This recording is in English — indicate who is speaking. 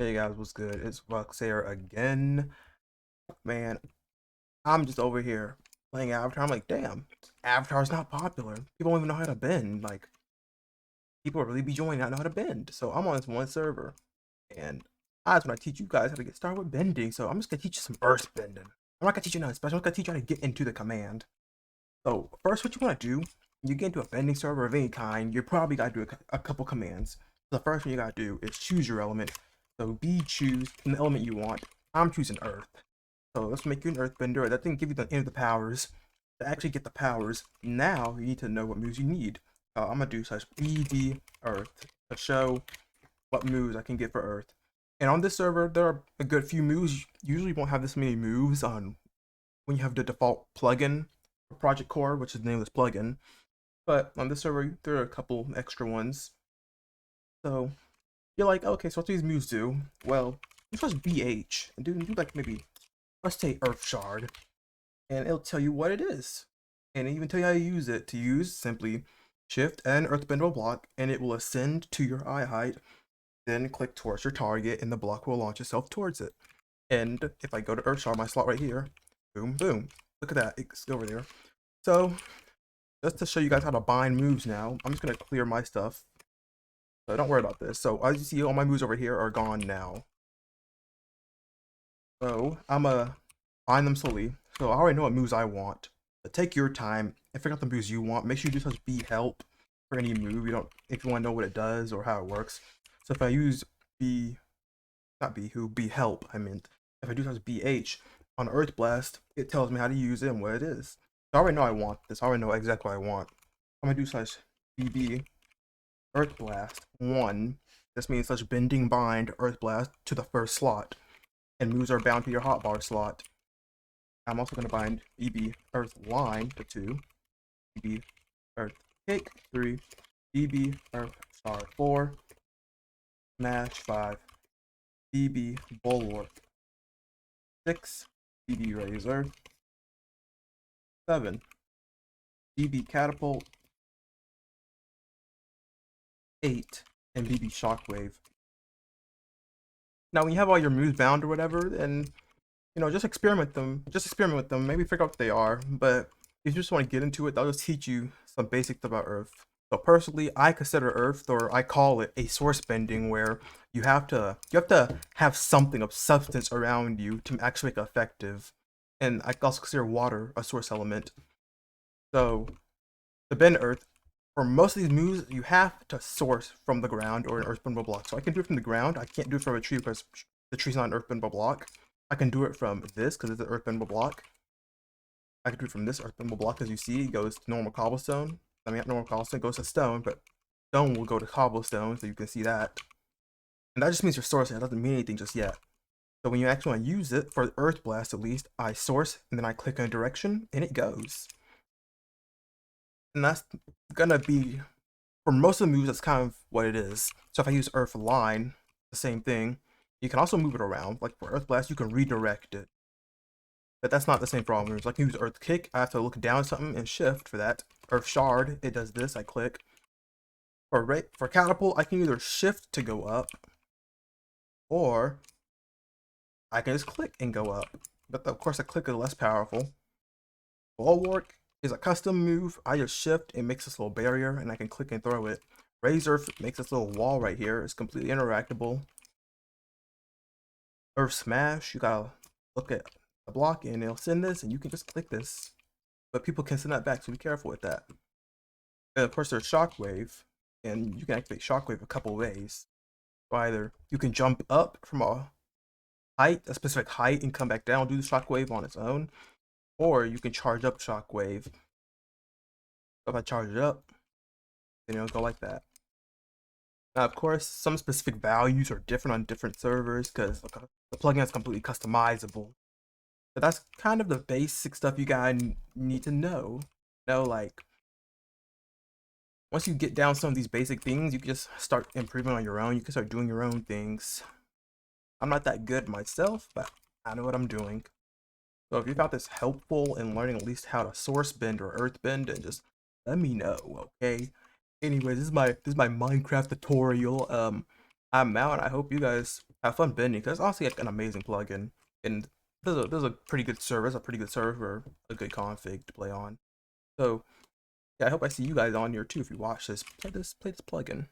Speaker 1: Hey guys, what's good? It's Voxaire again. Man, I'm just over here playing Avatar. I'm like, damn, Avatar's not popular. People don't even know how to bend. Like, people really be joining not know how to bend. So I'm on this one server, and I just want to teach you guys how to get started with bending. So I'm just gonna teach you some earth bending. I'm not gonna teach you nothing special. I'm gonna teach you how to get into the command. So first, what you want to do, you get into a bending server of any kind. You probably gotta do a couple commands. The first one you gotta do is choose your element. So choose an element you want. I'm choosing earth. So let's make you an earthbender. That didn't give you the end of the powers. To actually get the powers, now you need to know what moves you need. I'm gonna do such BD earth to show what moves I can get for earth. And on this server, there are a good few moves. You usually won't have this many moves on when you have the default plugin for Project Korra, which is the name of this plugin. But on this server, there are a couple extra ones. So you're like, okay, so what do these moves do? Well, you press BH and do like maybe, let's say Earth Shard, and it'll tell you what it is. And it even tell you how to use it. To use, simply shift and earthbender block, and it will ascend to your eye height. Then click towards your target, and the block will launch itself towards it. And if I go to Earth Shard, my slot right here, boom, boom. Look at that, it's over there. So, just to show you guys how to bind moves now, I'm just gonna clear my stuff. So don't worry about this. So as you see, all my moves over here are gone now. So I'm gonna find them slowly. So I already know what moves I want. But take your time and figure out the moves you want. Make sure you do such B help for any move. You don't if you want to know what it does or how it works. So if I use B, not B who, B help, I meant. If I do such BH on Earth Blast, it tells me how to use it and what it is. So I already know I want this. I already know exactly what I want. I'm gonna do such BB Earth Blast 1. This means such bending bind Earth Blast to the first slot. And moves are bound to your hotbar slot. I'm also going to bind BB Earth Line to 2, BB Earth Kick 3, BB Earth Star 4, Smash 5, BB Bulwark 6, BB Razor 7, BB Catapult 8, and BB Shockwave. Now, when you have all your moves bound or whatever, then just experiment them. Just experiment with them. Maybe figure out what they are. But if you just want to get into it, they'll just teach you some basics about Earth. So personally, I consider Earth, or I call it a source bending, where you have to have something of substance around you to actually make it effective. And I also consider water a source element. So to bend Earth, for most of these moves, you have to source from the ground or an earthbendable block. So I can do it from the ground. I can't do it from a tree because the tree's not an earthbendable block. I can do it from this because it's an earthbendable block. I can do it from this earthbendable block. As you see, it goes to normal cobblestone. I mean, not normal cobblestone, goes to stone, but stone will go to cobblestone, so you can see that. And that just means you're sourcing. It doesn't mean anything just yet. So when you actually want to use it, for Earth Blast at least, I source, and then I click in a direction, and it goes. And that's gonna be, for most of the moves, that's kind of what it is. So if I use Earth Line, the same thing. You can also move it around. Like for Earth Blast, you can redirect it. But that's not the same for all moves. Like use Earth Kick, I have to look down something and shift for that. Earth Shard, it does this, I click. For Catapult, I can either shift to go up, or I can just click and go up. But of course, a click is less powerful. Bulwark is a custom move. I just shift, it makes this little barrier, and I can click and throw it. Razor makes this little wall right here. It's completely interactable. Earth Smash, you gotta look at the block and it'll send this, and you can just click this. But people can send that back, so be careful with that. And of course, there's Shockwave, and you can activate Shockwave a couple ways. So either you can jump up from a specific height, and come back down, do the Shockwave on its own, or you can charge up Shockwave. So if I charge it up, then it'll go like that. Now, of course, some specific values are different on different servers because the plugin is completely customizable. But that's kind of the basic stuff you guys need to know. Like, once you get down some of these basic things, you can just start improving on your own. You can start doing your own things. I'm not that good myself, but I know what I'm doing. So if you found this helpful in learning at least how to source bend or earth bend, then just let me know, okay? Anyways, this is my Minecraft tutorial. I'm out. I hope you guys have fun bending because it's honestly like an amazing plugin, and there's a pretty good server, a pretty good server, a good config to play on. So yeah, I hope I see you guys on here too if you watch this. Play this plugin.